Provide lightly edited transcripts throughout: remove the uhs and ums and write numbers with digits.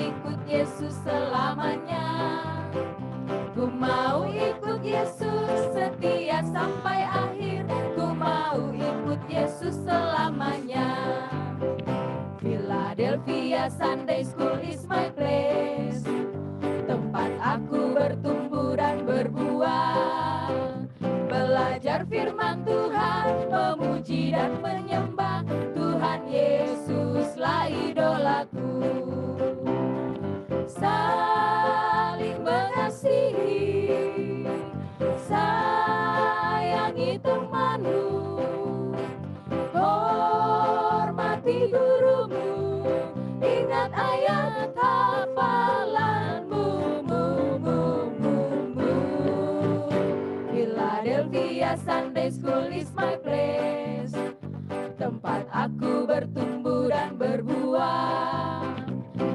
ikut Yesus selamanya. Ku mau ikut Yesus setia sampai akhir. Ku mau ikut Yesus selamanya. Philadelphia Sunday School is my place, tempat aku bertumbuh dan berbuah. Belajar firman Tuhan, memuji dan menyembah Tuhan Yesuslah idolaku. Saling mengasihi, sayangi temanmu, hormati gurumu, ingat ayat hafalanmu. Philadelphia Sunday School is my place, tempat aku bertumbuh dan berbuah.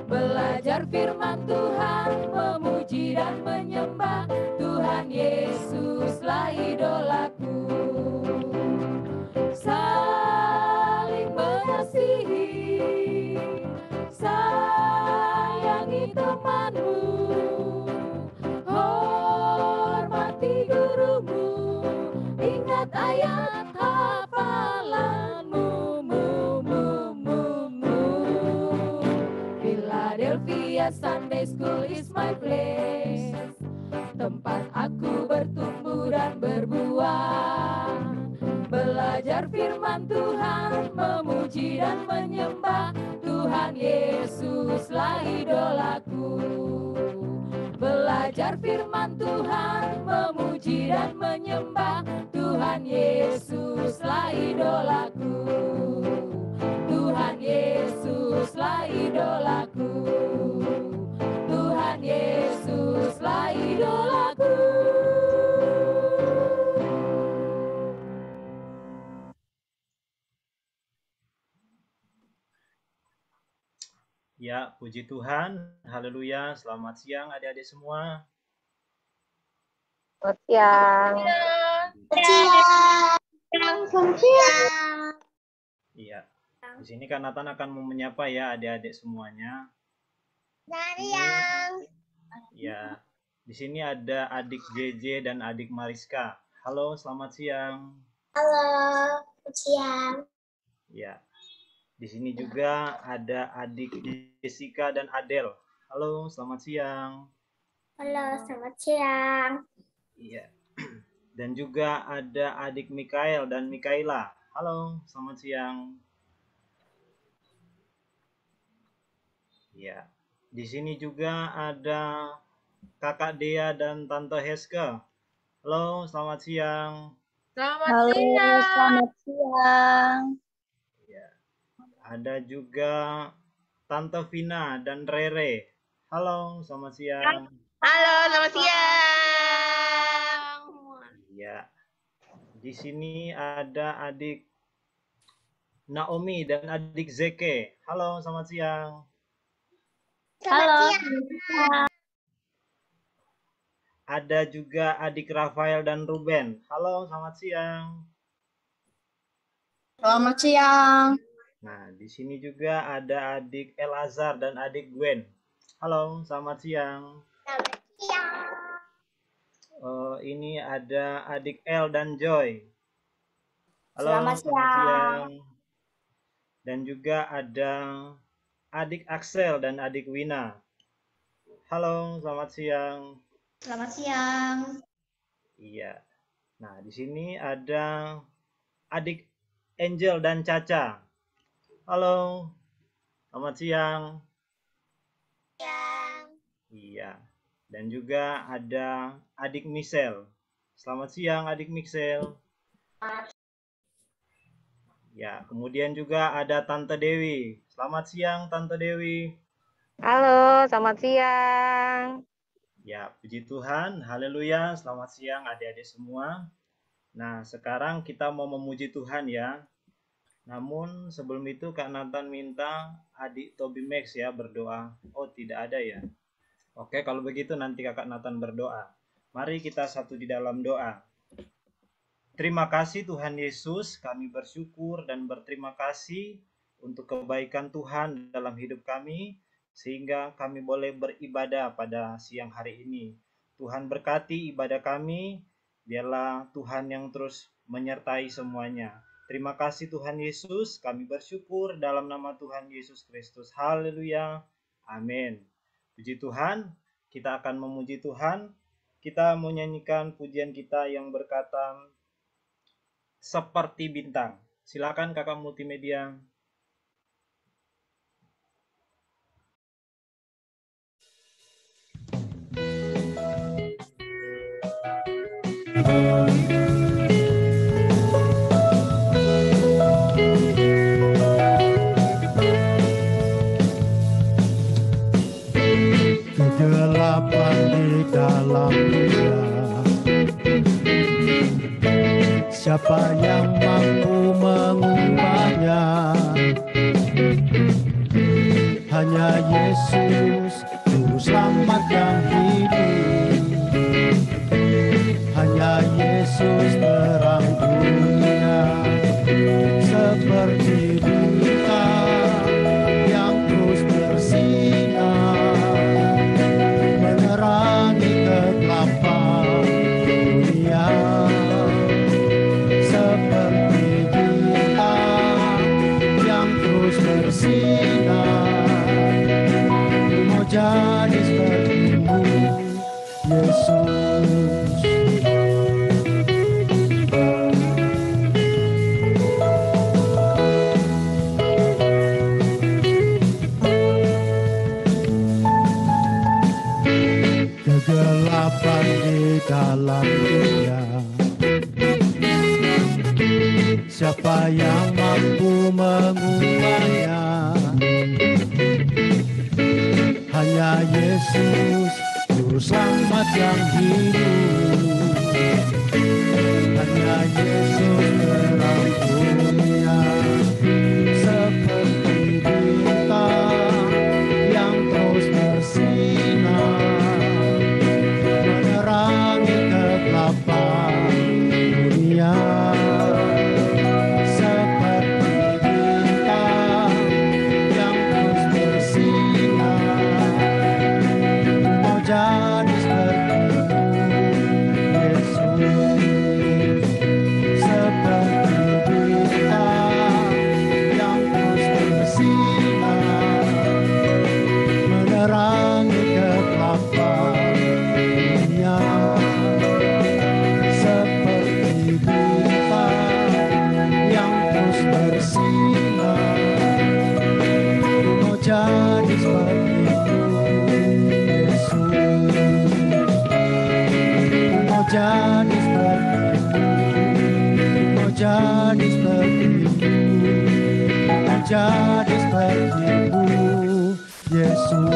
Belajar firman Tuhan, memuji dan menyembah Tuhan Yesuslah idolaku. Saling mengasihi, sayangi temanmu, hormati gurumu, ingat ayat hafalanmu. Philadelphia Sunday School is my place, tempat aku bertumbuh dan berbuah. Belajar firman Tuhan, memuji dan menyembah Tuhan Yesuslah idolaku. Belajar firman Tuhan, memuji dan menyembah Tuhan Yesuslah idolaku. Tuhan Yesuslah idolaku. Tuhan Yesuslah idolaku. Ya, puji Tuhan. Haleluya. Selamat siang adik-adik semua. Selamat siang. Selamat siang. Iya. Di sini Kak Nathan akan menyapa ya adik-adik semuanya. Selamat siang. Ya. Di sini ada adik JJ dan adik Mariska. Halo, selamat siang. Halo, selamat siang. Ya. Di sini juga ada adik Jessica dan Adel. Halo, selamat siang. Halo, selamat siang. Iya. Dan juga ada adik Mikael dan Mikaela. Halo, selamat siang. Ya. Di sini juga ada Kakak Dea dan Tante Heske. Halo, selamat siang. Halo, selamat siang. Ya. Ada juga Tante Vina dan Rere. Halo, selamat siang. Halo, selamat siang. Ya. Di sini ada adik Naomi dan adik Zeke. Halo, selamat siang. Halo. Ada juga adik Rafael dan Ruben. Halo, selamat siang. Selamat siang. Nah, di sini juga ada adik Elazar dan adik Gwen. Halo, selamat siang. Selamat siang. Ini ada adik El dan Joy. Halo, Selamat siang. Dan juga ada adik Axel dan adik Wina. Halo, selamat siang. Selamat siang. Iya. Nah, di sini ada adik Angel dan Caca. Halo, selamat siang. Siang. Iya. Dan juga ada adik Michelle. Selamat siang, adik Michelle. Ya, kemudian juga ada Tante Dewi. Selamat siang, Tante Dewi. Halo, selamat siang. Ya, puji Tuhan. Haleluya. Selamat siang adik-adik semua. Nah, sekarang kita mau memuji Tuhan ya. Namun sebelum itu Kak Nathan minta adik Toby Max ya berdoa. Oh, tidak ada ya. Oke, kalau begitu nanti Kakak Nathan berdoa. Mari kita satu di dalam doa. Terima kasih Tuhan Yesus, kami bersyukur dan berterima kasih untuk kebaikan Tuhan dalam hidup kami. sehingga kami boleh beribadah pada siang hari ini. Tuhan berkati ibadah kami, biarlah Tuhan yang terus menyertai semuanya. Terima kasih Tuhan Yesus, kami bersyukur dalam nama Tuhan Yesus Kristus. Haleluya, amin. Puji Tuhan, kita akan memuji Tuhan. Kita mau nyanyikan pujian kita yang berkata, Seperti Bintang. Silakan kakak multimedia. Kegelapan di dalam dunia, siapa yang mampu mengubahnya? Hanya Yesus, Juru Selamat yang hidup. Hanya Yesus terang dunia, seperti bintang yang terus bersinar, menerangi kegelapan dunia. Seperti bintang yang terus bersinar, mau jadi seperti-Mu, Yesus. Kegelapan di dalam dunia, siapa yang mampu mengubahnya? Hanya Yesus, Juru Selamat yang hidup. Hanya Yesus terang dunia, seperti bintang yang terus bersinar, menerangi kegelapan dunia. Seperti bintang yang terus bersinar, mau jadi seperti-Mu, Yesus. Seperti bintang yang terus bersinar, menerangi kegelapan dunia. Seperti bintang yang terus bersinar, mau jadi seperti-Mu, Yesus. Mau jadi seperti-Mu, mau jadi seperti-Mu, mau jadi seperti-Mu, Yesus.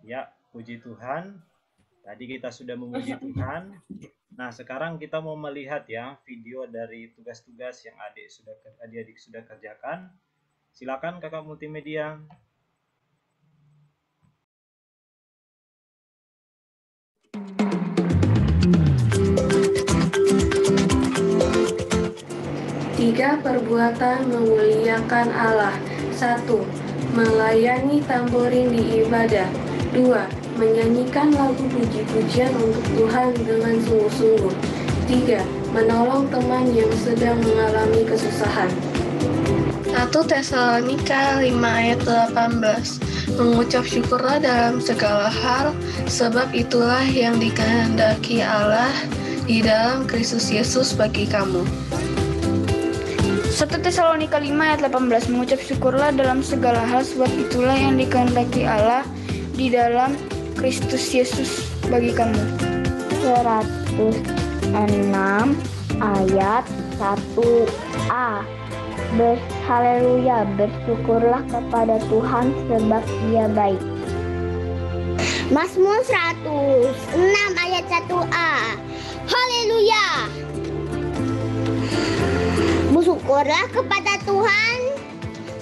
Ya, puji Tuhan. Tadi kita sudah memuji Tuhan. Nah, sekarang kita mau melihat ya video dari tugas-tugas yang adik-adik sudah kerjakan. Silakan kakak multimedia. Tiga perbuatan memuliakan Allah. 1. Melayani tamborin di ibadah. 2. Menyanyikan lagu puji-pujian untuk Tuhan dengan sungguh-sungguh. 3. Menolong teman yang sedang mengalami kesusahan. 1 Tesalonika 5 ayat 18. Mengucap syukurlah dalam segala hal, sebab itulah yang dikehendaki Allah di dalam Kristus Yesus bagi kamu. 1 Tesalonika 5 ayat 18. Mengucap syukurlah dalam segala hal, sebab itulah yang dikehendaki Allah di dalam Kristus Yesus bagi kamu. 106 ayat 1a. Haleluya, bersyukurlah kepada Tuhan sebab Dia baik. Mazmur 106 ayat 1a. Haleluya. Bersyukurlah kepada Tuhan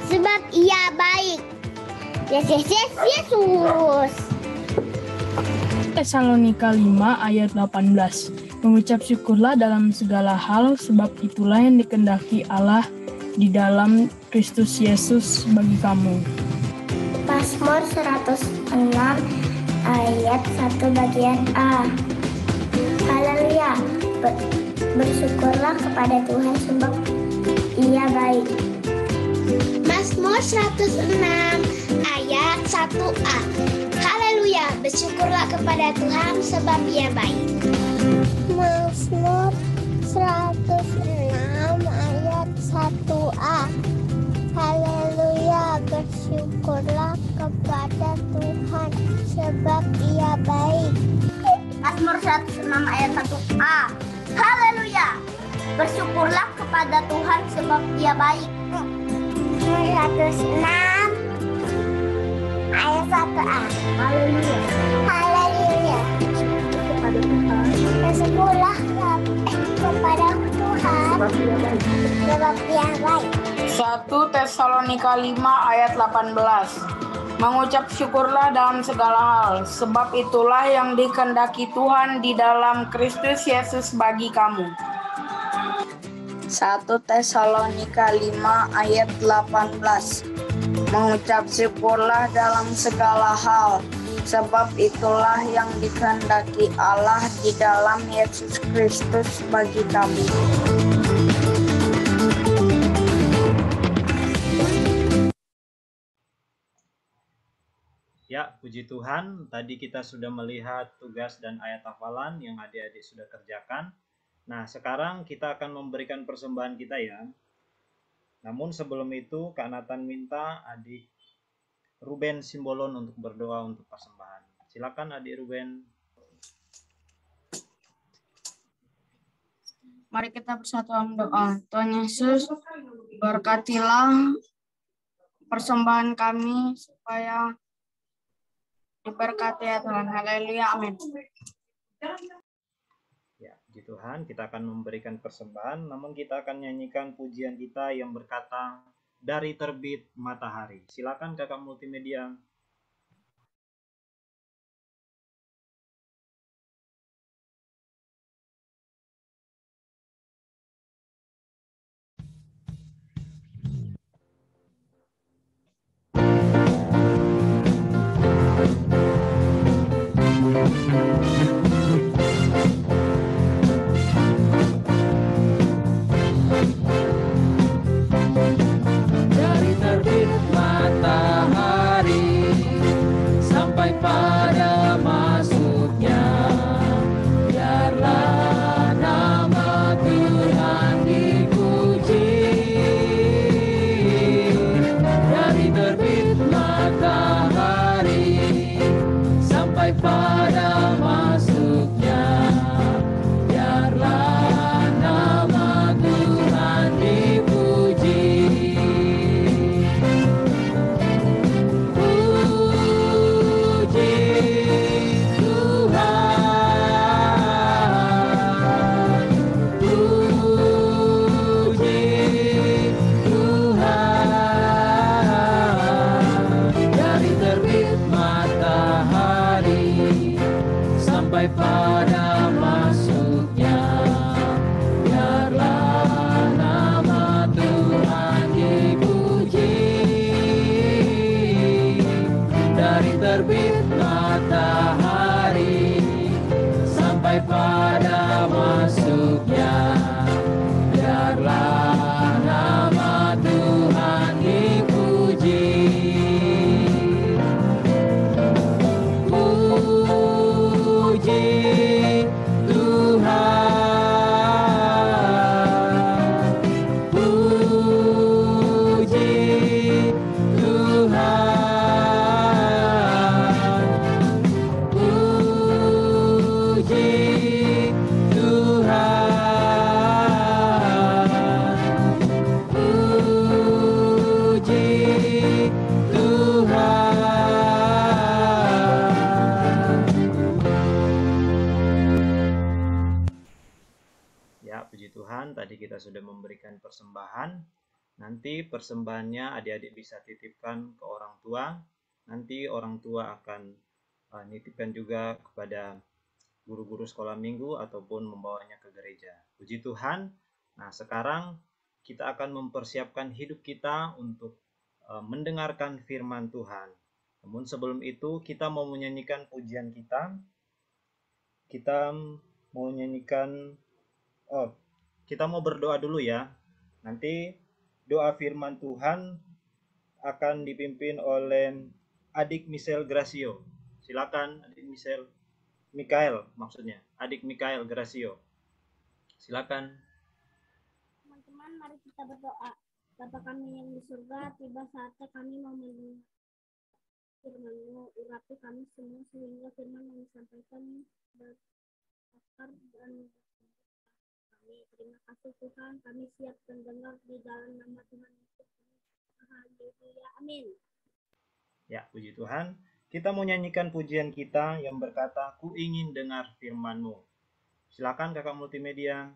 sebab Ia baik. Yesus. Tesalonika 5 ayat 18. Mengucap syukurlah dalam segala hal, sebab itulah yang dikehendaki Allah di dalam Kristus Yesus bagi kamu. Mazmur 106 ayat 1 bagian A. Haleluya, bersyukurlah kepada Tuhan sebab Ia baik. Mazmur 106 ayat 1a. Haleluya, bersyukurlah kepada Tuhan sebab Ia baik. Mazmur 106 ayat 1a. Haleluya, bersyukurlah kepada Tuhan sebab Ia baik. Mazmur 106 ayat 1a. Haleluya, bersyukurlah kepada Tuhan sebab Ia baik. Mazmur 106 ayat 1a. Haleluya. Haleluya. Kepada Tuhan. Bersyukurlah kepada Tuhan sebab Ia baik. 1 Tesalonika 5 ayat 18. Mengucap syukurlah dalam segala hal, sebab itulah yang dikehendaki Tuhan di dalam Kristus Yesus bagi kamu. 1 Tesalonika 5 ayat 18. Mengucap syukurlah dalam segala hal, sebab itulah yang dikehendaki Allah di dalam Yesus Kristus bagi kamu. Ya, puji Tuhan, tadi kita sudah melihat tugas dan ayat hafalan yang adik-adik sudah kerjakan. Nah, sekarang kita akan memberikan persembahan kita ya. Namun sebelum itu, Kak Nathan minta adik Ruben Simbolon untuk berdoa untuk persembahan. Silakan adik Ruben. Mari kita bersatu dalam doa. Tuhan Yesus, berkatilah persembahan kami supaya diberkati ya Tuhan. Haleluya. Amin. Ya, puji Tuhan, kita akan memberikan persembahan, namun kita akan nyanyikan pujian kita yang berkata, Dari Terbit Matahari. Silakan Kakak Multimedia. Dari terbit matahari sampai pada masuknya, biarlah nama Tuhan dipuji. Dari terbit matahari sampai pada masuknya, biarlah nama Tuhan dipuji. Pada masuknya, biarlah nama Tuhan dipuji. Dari terbit matahari sampai pada masuknya, biarlah nama Tuhan dipuji. Puji Tuhan, puji Tuhan, puji Tuhan, puji Tuhan. Ya, puji Tuhan, tadi kita sudah memberikan persembahan. Nanti persembahannya adik-adik bisa titipkan ke orang tua. Nanti orang tua akan nitipkan juga kepada guru-guru sekolah minggu ataupun membawanya ke gereja. Puji Tuhan. Nah, sekarang kita akan mempersiapkan hidup kita untuk mendengarkan firman Tuhan. Namun sebelum itu kita mau menyanyikan pujian kita. Kita mau nyanyikan, kita mau berdoa dulu ya. Nanti doa firman Tuhan akan dipimpin oleh adik Michelle Gracio. Silakan adik Mikael maksudnya. Adik Mikael Gracio. Silakan. Teman-teman, mari kita berdoa. Bapa kami yang di surga, tiba saatnya kami mau mendengar firman-Mu. Urapi kami semua sehingga firman yang disampaikan berakar dan kami. Terima kasih Tuhan, kami siap mendengar di dalam nama Tuhan Yesus. Haleluya, amin. Ya, puji Tuhan. Kita mau nyanyikan pujian kita yang berkata, Ku ingin dengar firman-Mu. Silakan kakak multimedia.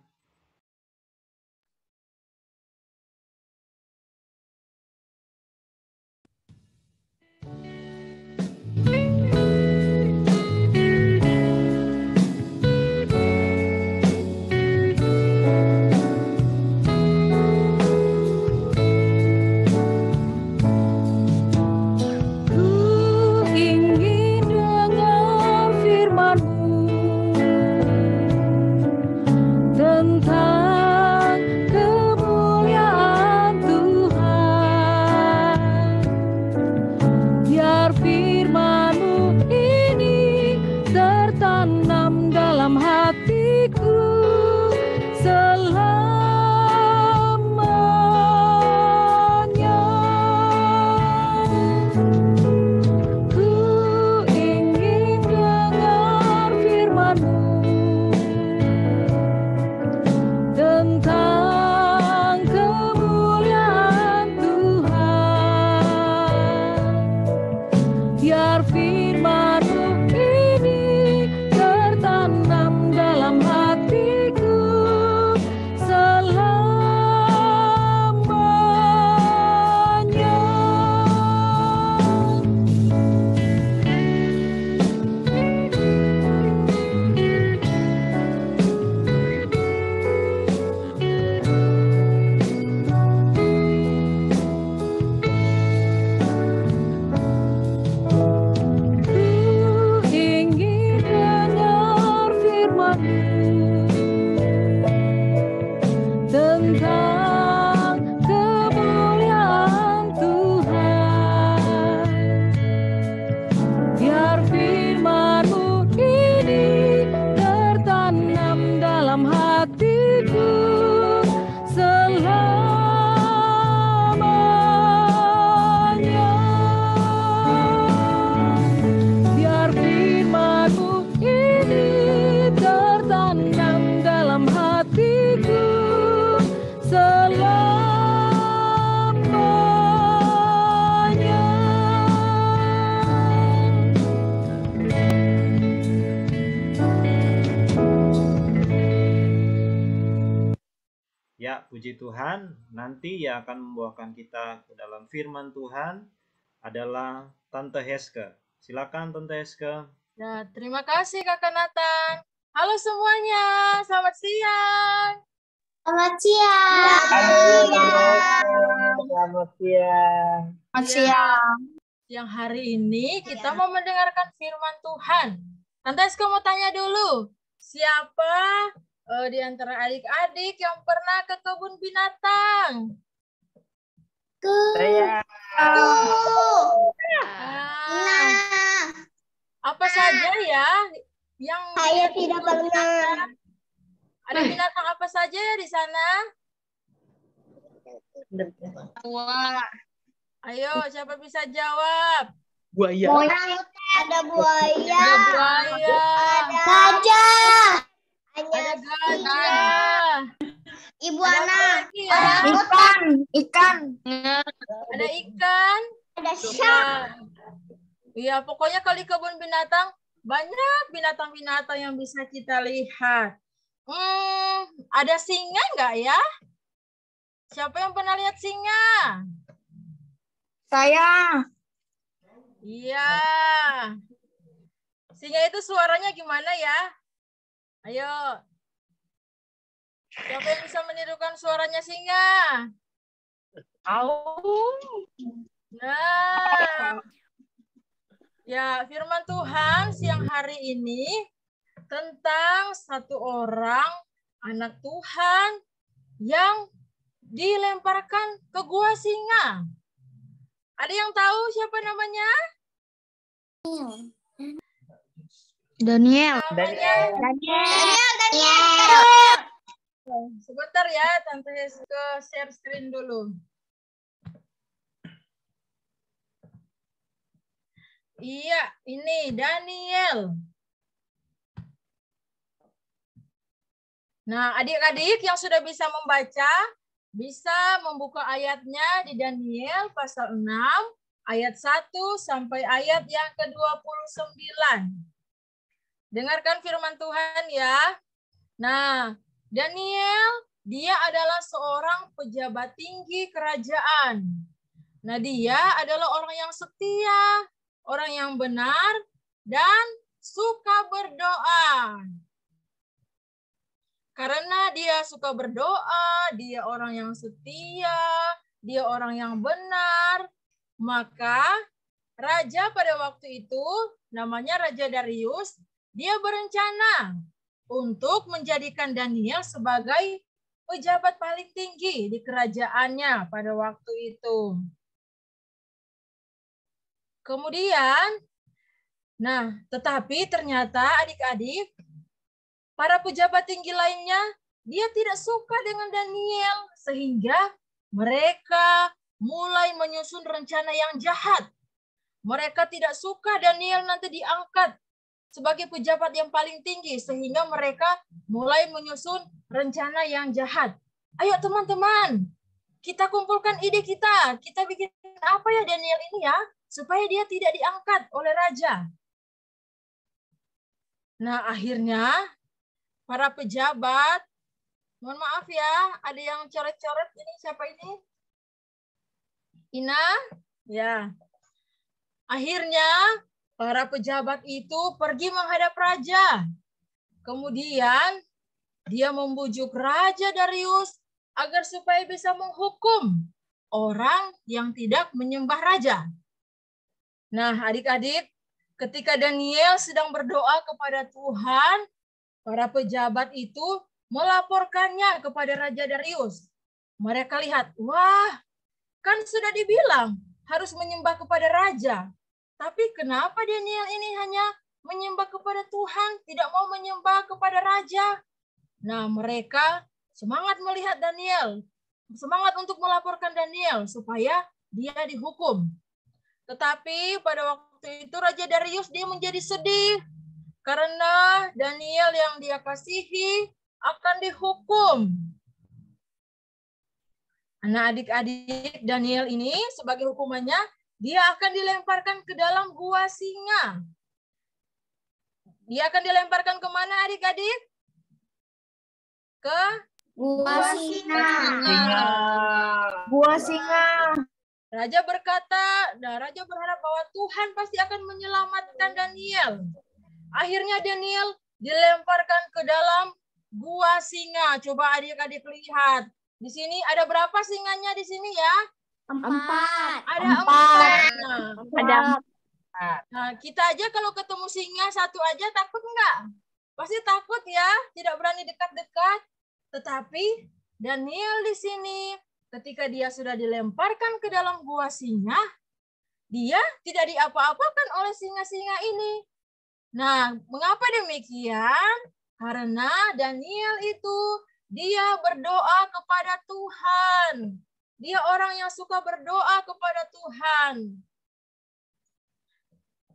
Puji Tuhan, nanti yang akan membawakan kita ke dalam firman Tuhan adalah Tante Heske. Silakan Tante Heske. Ya, terima kasih Kakak Nathan. Halo semuanya, selamat siang. Selamat siang. Selamat siang. Selamat siang. Yang hari ini kita mau mendengarkan firman Tuhan. Tante Heske mau tanya dulu, siapa di antara adik-adik yang pernah ke kebun binatang? Saya. Apa saja ya yang saya tidak pernah. Ada binatang apa saja ya di sana? Wah. Ayo, siapa bisa jawab? Buaya. Ada buaya. Ada buaya. Ada gajah. Ada gajah. Iguana. Ya? Ikan. Ada ikan. Ada shark. Iya, pokoknya kalau di kebun binatang banyak binatang-binatang yang bisa kita lihat. Ada singa nggak ya? Siapa yang pernah lihat singa? Saya. Iya. Singa itu suaranya gimana ya? Ayo. Siapa yang bisa menirukan suaranya singa? Nah. Ya, firman Tuhan siang hari ini tentang satu orang anak Tuhan yang dilemparkan ke gua singa. Ada yang tahu siapa namanya? Daniel. Sebentar ya, Tante ke share screen dulu. Iya, ini Daniel. Nah, adik-adik yang sudah bisa membaca, bisa membuka ayatnya di Daniel pasal 6, ayat 1 sampai ayat yang ke-29. Dengarkan firman Tuhan ya. Nah, Daniel, dia adalah seorang pejabat tinggi kerajaan. Nah, dia adalah orang yang setia, orang yang benar, dan suka berdoa. Karena dia suka berdoa, dia orang yang setia, dia orang yang benar, maka raja pada waktu itu, namanya Raja Darius, dia berencana untuk menjadikan Daniel sebagai pejabat paling tinggi di kerajaannya pada waktu itu. Kemudian, tetapi ternyata adik-adik, para pejabat tinggi lainnya, dia tidak suka dengan Daniel, sehingga mereka mulai menyusun rencana yang jahat. Mereka tidak suka Daniel nanti diangkat sebagai pejabat yang paling tinggi, sehingga mereka mulai menyusun rencana yang jahat. Ayo teman-teman, kita kumpulkan ide kita. Kita bikin apa ya Daniel ini ya, supaya dia tidak diangkat oleh raja. Nah, akhirnya para pejabat, mohon maaf ya, ada yang coret-coret ini, siapa ini? Ina? Ya. Akhirnya para pejabat itu pergi menghadap raja. Kemudian dia membujuk Raja Darius agar supaya bisa menghukum orang yang tidak menyembah raja. Nah, adik-adik, ketika Daniel sedang berdoa kepada Tuhan, para pejabat itu melaporkannya kepada Raja Darius. Mereka lihat, wah, kan sudah dibilang harus menyembah kepada raja. Tapi kenapa Daniel ini hanya menyembah kepada Tuhan, tidak mau menyembah kepada raja? Nah, mereka semangat melihat Daniel, semangat untuk melaporkan Daniel supaya dia dihukum. Tetapi pada waktu itu Raja Darius dia menjadi sedih karena Daniel yang dia kasihi akan dihukum. Nah, adik-adik, Daniel ini sebagai hukumannya, dia akan dilemparkan ke dalam gua singa. Dia akan dilemparkan kemana adik-adik? Ke Gua singa. Gua singa. Raja berkata, raja berharap bahwa Tuhan pasti akan menyelamatkan Daniel. Akhirnya Daniel dilemparkan ke dalam gua singa. Coba adik-adik lihat. Di sini ada berapa singanya di sini ya? 4. Ada 4. Nah, kita aja kalau ketemu singa satu aja takut enggak? Pasti takut ya, tidak berani dekat-dekat. Tetapi Daniel di sini, ketika dia sudah dilemparkan ke dalam gua singa, dia tidak diapa-apakan oleh singa-singa ini. Nah, mengapa demikian? Karena Daniel itu dia berdoa kepada Tuhan. Dia orang yang suka berdoa kepada Tuhan.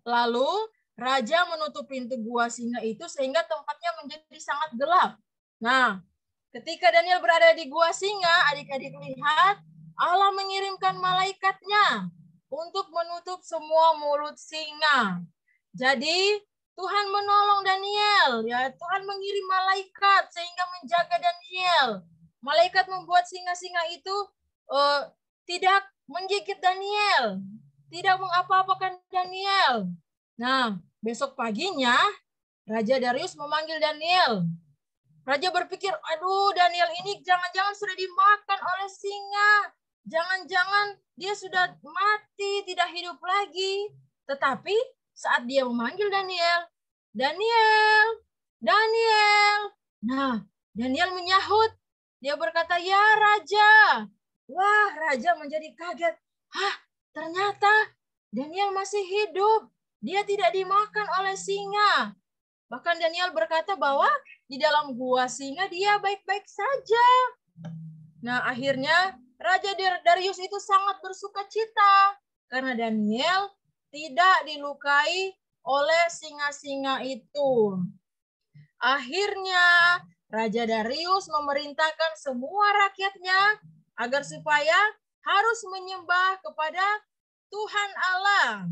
Lalu raja menutup pintu gua singa itu sehingga tempatnya menjadi sangat gelap. Nah, ketika Daniel berada di gua singa, adik-adik lihat, Allah mengirimkan malaikatnya untuk menutup semua mulut singa. Jadi Tuhan menolong Daniel, ya Tuhan mengirim malaikat sehingga menjaga Daniel. malaikat membuat singa-singa itu tidak menggigit Daniel, tidak mengapa-apakan Daniel. Nah, besok paginya Raja Darius memanggil Daniel. Raja berpikir, aduh Daniel ini jangan-jangan sudah dimakan oleh singa. Jangan-jangan dia sudah mati, tidak hidup lagi. Tetapi saat dia memanggil Daniel, Daniel, Daniel. Nah, Daniel menyahut. Dia berkata, ya Raja. Wah, Raja menjadi kaget. Hah, ternyata Daniel masih hidup. Dia tidak dimakan oleh singa. Bahkan Daniel berkata bahwa di dalam gua singa dia baik-baik saja. Nah, akhirnya Raja Darius itu sangat bersuka cita karena Daniel tidak dilukai oleh singa-singa itu. Akhirnya Raja Darius memerintahkan semua rakyatnya agar supaya harus menyembah kepada Tuhan Allah.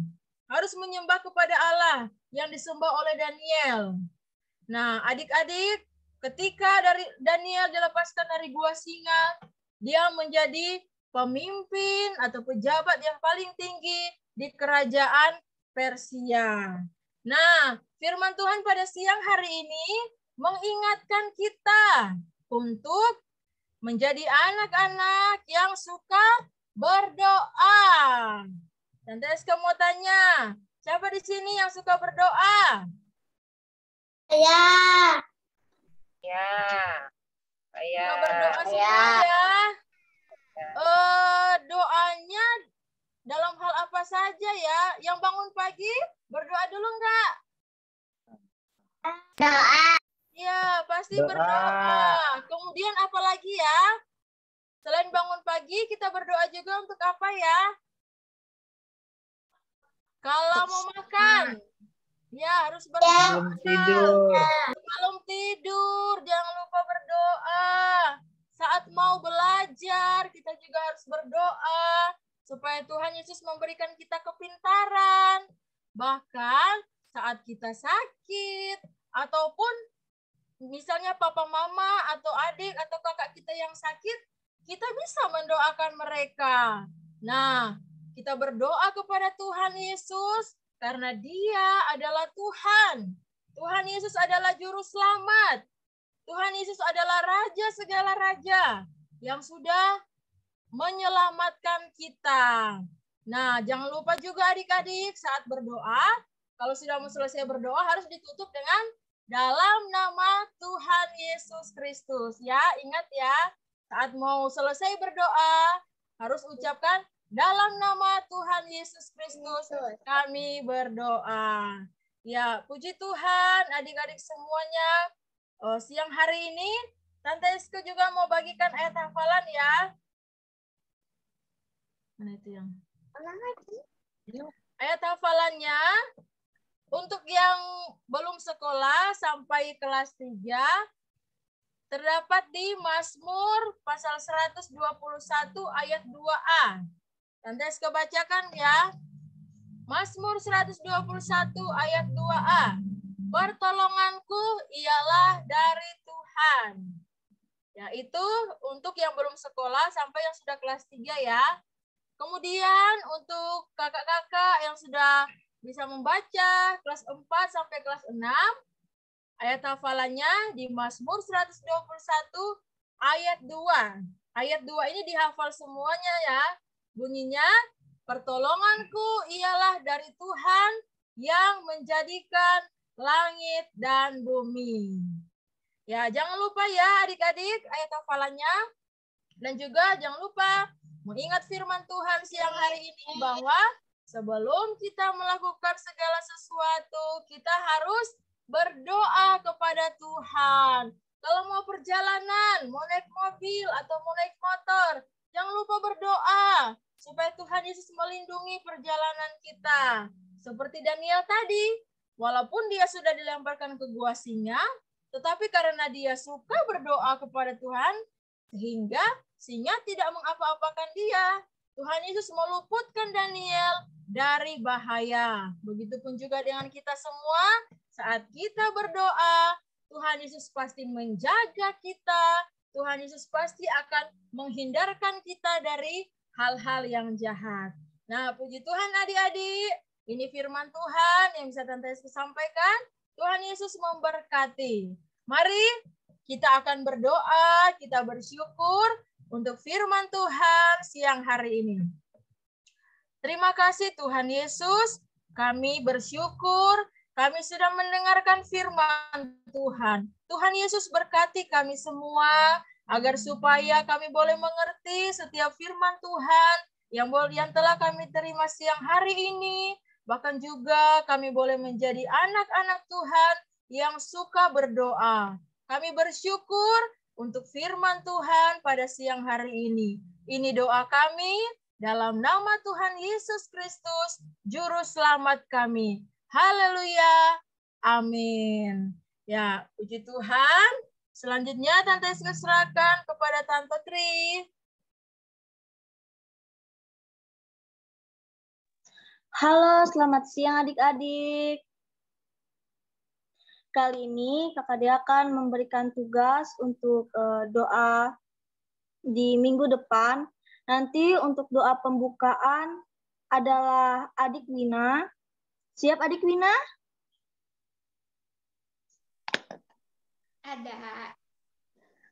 Harus menyembah kepada Allah yang disembah oleh Daniel. Nah, adik-adik, ketika Daniel dilepaskan dari gua singa, dia menjadi pemimpin atau pejabat yang paling tinggi di kerajaan Persia. Nah, firman Tuhan pada siang hari ini mengingatkan kita untuk menjadi anak-anak yang suka berdoa. Tante Eska mau tanya, siapa di sini yang suka berdoa? Ya. Ya. Saya. Suka berdoa semua ya. Doanya dalam hal apa saja ya? Yang bangun pagi berdoa dulu enggak? Doa. Ya, pasti Doa. berdoa. Kemudian apa lagi ya? Selain bangun pagi, kita berdoa juga untuk apa ya? Kalau mau makan, ya harus berdoa. Belum tidur. Sebelum tidur, jangan lupa berdoa. Saat mau belajar, kita juga harus berdoa supaya Tuhan Yesus memberikan kita kepintaran. Bahkan saat kita sakit, ataupun misalnya papa mama atau adik atau kakak kita yang sakit, kita bisa mendoakan mereka. Nah, kita berdoa kepada Tuhan Yesus karena Dia adalah Tuhan. Tuhan Yesus adalah juru selamat. Tuhan Yesus adalah Raja segala raja yang sudah menyelamatkan kita. Nah, jangan lupa juga adik-adik saat berdoa, kalau sudah mau selesai berdoa harus ditutup dengan dalam nama Tuhan Yesus Kristus. Ya, ingat ya, saat mau selesai berdoa harus ucapkan dalam nama Tuhan Yesus Kristus kami berdoa. Ya, puji Tuhan adik-adik semuanya. Siang hari ini Tante Eska juga mau bagikan ayat hafalan ya. Mana itu yang? Ayat hafalannya untuk yang belum sekolah sampai kelas 3 terdapat di Mazmur pasal 121 ayat 2a. Tante Eska bacakan ya. Mazmur 121 ayat 2a. Pertolonganku ialah dari Tuhan. Ya, itu untuk yang belum sekolah sampai yang sudah kelas 3 ya. Kemudian untuk kakak-kakak yang sudah bisa membaca kelas 4 sampai kelas 6, ayat hafalannya di Mazmur 121 ayat 2. Ayat 2 ini dihafal semuanya ya. Bunyinya, pertolonganku ialah dari Tuhan yang menjadikan langit dan bumi. Ya, jangan lupa ya adik-adik ayat hafalannya. Dan juga jangan lupa mengingat firman Tuhan siang hari ini bahwa sebelum kita melakukan segala sesuatu, kita harus berdoa kepada Tuhan. Kalau mau perjalanan, mau naik mobil atau mau naik motor, jangan lupa berdoa supaya Tuhan Yesus melindungi perjalanan kita. Seperti Daniel tadi, walaupun dia sudah dilemparkan ke gua singa, tetapi karena dia suka berdoa kepada Tuhan, sehingga singa tidak mengapa-apakan dia. Tuhan Yesus meluputkan Daniel dari bahaya. Begitupun juga dengan kita semua, saat kita berdoa, Tuhan Yesus pasti menjaga kita, Tuhan Yesus pasti akan menghindarkan kita dari hal-hal yang jahat. Nah, puji Tuhan adik-adik, ini firman Tuhan yang bisa Tante Eski sampaikan. Tuhan Yesus memberkati. Mari kita akan berdoa, kita bersyukur untuk firman Tuhan siang hari ini. Terima kasih Tuhan Yesus, kami bersyukur, kami sudah mendengarkan firman Tuhan. Tuhan Yesus berkati kami semua, agar supaya kami boleh mengerti setiap firman Tuhan yang telah kami terima siang hari ini. Bahkan juga kami boleh menjadi anak-anak Tuhan yang suka berdoa. Kami bersyukur untuk firman Tuhan pada siang hari ini. Ini doa kami dalam nama Tuhan Yesus Kristus, Juru Selamat kami. Haleluya. Amin. Ya, puji Tuhan. Selanjutnya Tante Eski serahkan kepada Tante Tri. Halo, selamat siang adik-adik. Kali ini Kakak Dea akan memberikan tugas untuk doa di minggu depan. Nanti untuk doa pembukaan adalah adik Wina. Siap adik Wina? Ada.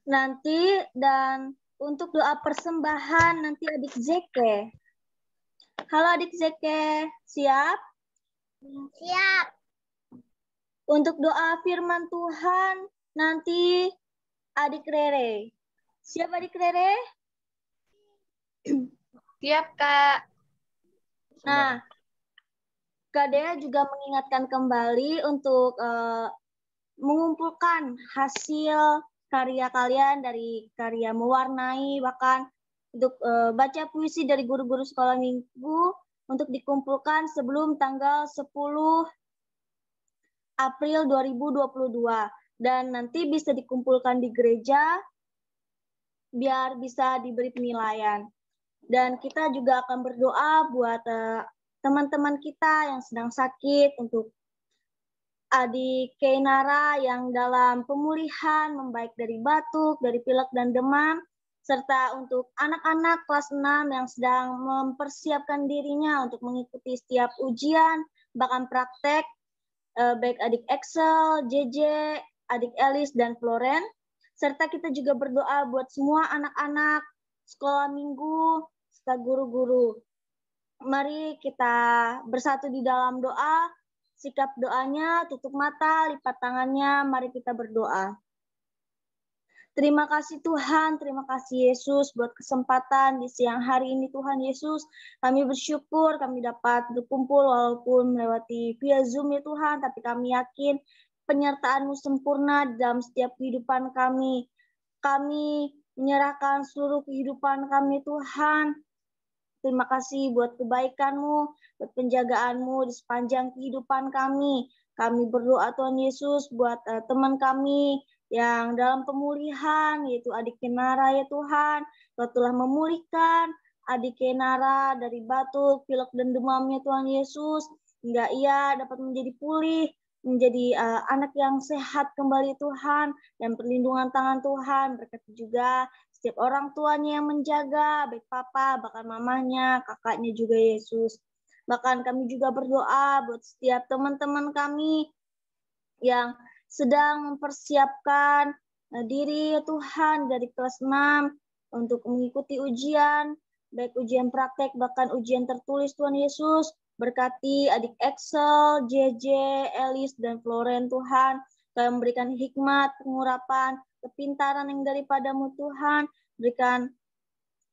Nanti dan untuk doa persembahan nanti adik Zeke. Halo adik Zeke, siap? Siap. Untuk doa firman Tuhan nanti adik Rere. Siap adik Rere? Siap, Kak. Nah, Kak Dea juga mengingatkan kembali untuk mengumpulkan hasil karya kalian dari karya mewarnai, bahkan untuk baca puisi dari guru-guru sekolah minggu untuk dikumpulkan sebelum tanggal 10 April 2022. Dan nanti bisa dikumpulkan di gereja biar bisa diberi penilaian. Dan kita juga akan berdoa buat teman-teman kita yang sedang sakit, untuk adik Keinara yang dalam pemulihan membaik dari batuk, dari pilek dan demam, serta untuk anak-anak kelas 6 yang sedang mempersiapkan dirinya untuk mengikuti setiap ujian, bahkan praktek, baik adik Excel, JJ, adik Elis, dan Floren. Serta kita juga berdoa buat semua anak-anak sekolah minggu, serta guru-guru. Mari kita bersatu di dalam doa, sikap doanya, tutup mata, lipat tangannya, mari kita berdoa. Terima kasih Tuhan, terima kasih Yesus buat kesempatan di siang hari ini Tuhan Yesus. Kami bersyukur kami dapat berkumpul walaupun melewati via Zoom ya Tuhan, tapi kami yakin penyertaan-Mu sempurna dalam setiap kehidupan kami. Kami menyerahkan seluruh kehidupan kami Tuhan. Terima kasih buat kebaikan-Mu, buat penjagaan-Mu di sepanjang kehidupan kami. Kami berdoa Tuhan Yesus buat teman kami yang dalam pemulihan, yaitu adik Kenara ya Tuhan. Kau telah memulihkan adik Kenara dari batuk, pilek, dan demamnya Tuhan Yesus. Hingga ia dapat menjadi pulih, menjadi anak yang sehat kembali Tuhan. Dan perlindungan tangan Tuhan, berkati juga setiap orang tuanya yang menjaga, baik papa, bahkan mamanya, kakaknya juga Yesus. Bahkan kami juga berdoa buat setiap teman-teman kami yang sedang mempersiapkan diri Tuhan dari kelas 6 untuk mengikuti ujian, baik ujian praktek, bahkan ujian tertulis Tuhan Yesus. Berkati adik Excel, JJ, Elis, dan Floren Tuhan. Kau memberikan hikmat, pengurapan, kepintaran yang daripada-Mu Tuhan, berikan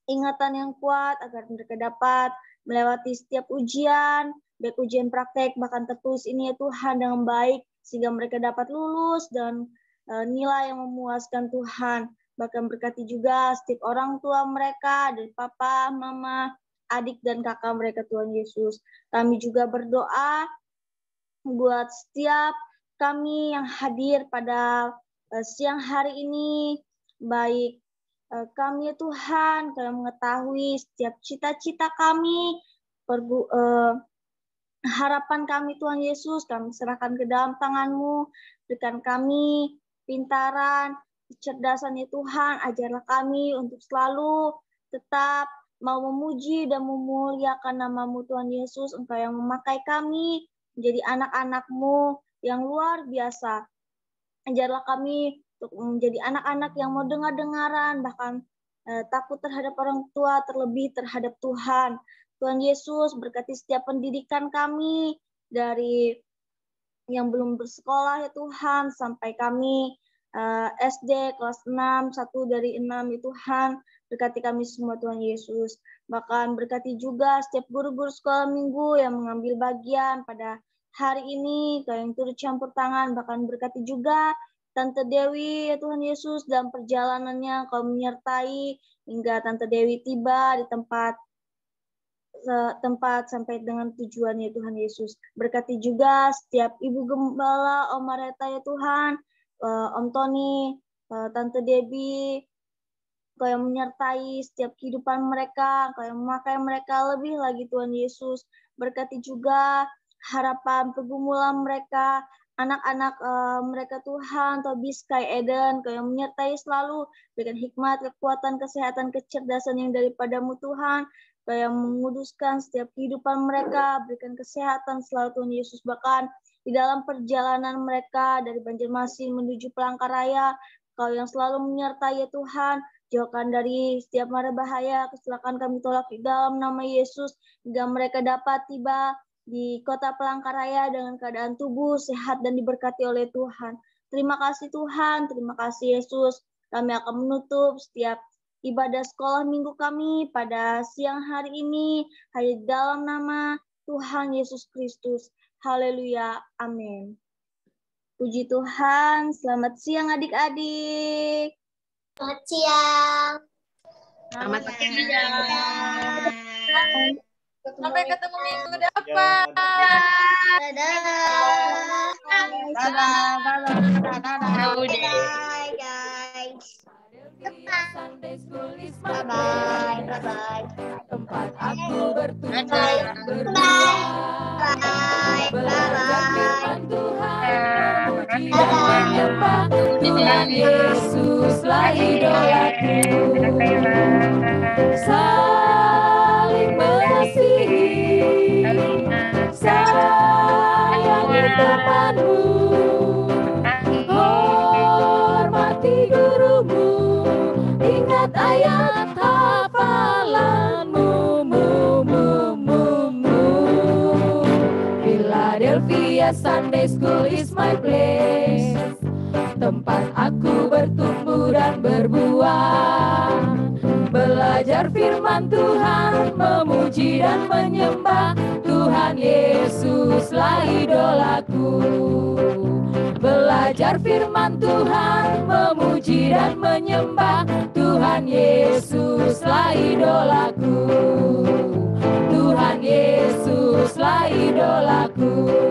ingatan yang kuat agar mereka dapat melewati setiap ujian, baik ujian praktek bahkan tertulis ini ya Tuhan dengan baik, sehingga mereka dapat lulus dan nilai yang memuaskan Tuhan. Bahkan berkati juga setiap orang tua mereka, dari papa, mama, adik, dan kakak mereka Tuhan Yesus. Kami juga berdoa buat setiap kami yang hadir pada siang hari ini, baik kami ya Tuhan, Kau mengetahui setiap cita-cita kami, harapan kami Tuhan Yesus, kami serahkan ke dalam tangan-Mu, berikan kami pintaran, kecerdasan ya Tuhan. Ajarlah kami untuk selalu tetap mau memuji dan memuliakan nama-Mu Tuhan Yesus. Engkau yang memakai kami menjadi anak-anak-Mu yang luar biasa. Ajarlah kami untuk menjadi anak-anak yang mau dengar-dengaran, bahkan takut terhadap orang tua, terlebih terhadap Tuhan. Tuhan Yesus, berkati setiap pendidikan kami, dari yang belum bersekolah ya Tuhan, sampai kami SD kelas 6, 1 dari 6 ya Tuhan. Berkati kami semua Tuhan Yesus. Bahkan berkati juga setiap guru-guru sekolah minggu yang mengambil bagian pada hari ini, Kau yang turut campur tangan. Bahkan berkati juga Tante Dewi ya Tuhan Yesus, dalam perjalanannya Kau menyertai hingga Tante Dewi tiba di tempat sampai dengan tujuan ya Tuhan Yesus. Berkati juga setiap Ibu Gembala, Om Mareta ya Tuhan, Om Tony, Tante Debbie, Kau yang menyertai setiap kehidupan mereka, Kau yang memakai mereka lebih lagi Tuhan Yesus. Berkati juga harapan pergumulan mereka, anak-anak mereka Tuhan, Tobi, Sky, Eden, Kau yang menyertai selalu, berikan hikmat, kekuatan, kesehatan, kecerdasan yang daripada-Mu Tuhan, Kau yang menguduskan setiap kehidupan mereka, berikan kesehatan selalu Tuhan Yesus. Bahkan di dalam perjalanan mereka dari Banjarmasin menuju Palangkaraya, Kau yang selalu menyertai ya Tuhan, jauhkan dari setiap mara bahaya, kecelakaan kami tolak di dalam nama Yesus, hingga mereka dapat tiba di kota Palangkaraya dengan keadaan tubuh sehat dan diberkati oleh Tuhan. Terima kasih Tuhan, terima kasih Yesus. Kami akan menutup setiap ibadah sekolah minggu kami pada siang hari ini hanya dalam nama Tuhan Yesus Kristus. Haleluya, amin. Puji Tuhan, selamat siang adik-adik. Selamat siang. Selamat siang. Sampai ketemu minggu depan. Bye guys. Bye bye. Tempat aku bertumbuh Bye. belajar firman Tuhan, memuji dan menyembah Tuhan Yesuslah idolaku. Saling mengasihi, sayangi temanmu, hormati gurumu, ingat ayat hafalanmu. Philadelphia Sunday School is my place, tempat aku bertumbuh dan berbuah, belajar firman Tuhan, memuji dan menyembah Tuhan Yesuslah idolaku. Belajar firman Tuhan, memuji dan menyembah Tuhan Yesuslah idolaku. Tuhan Yesuslah idolaku.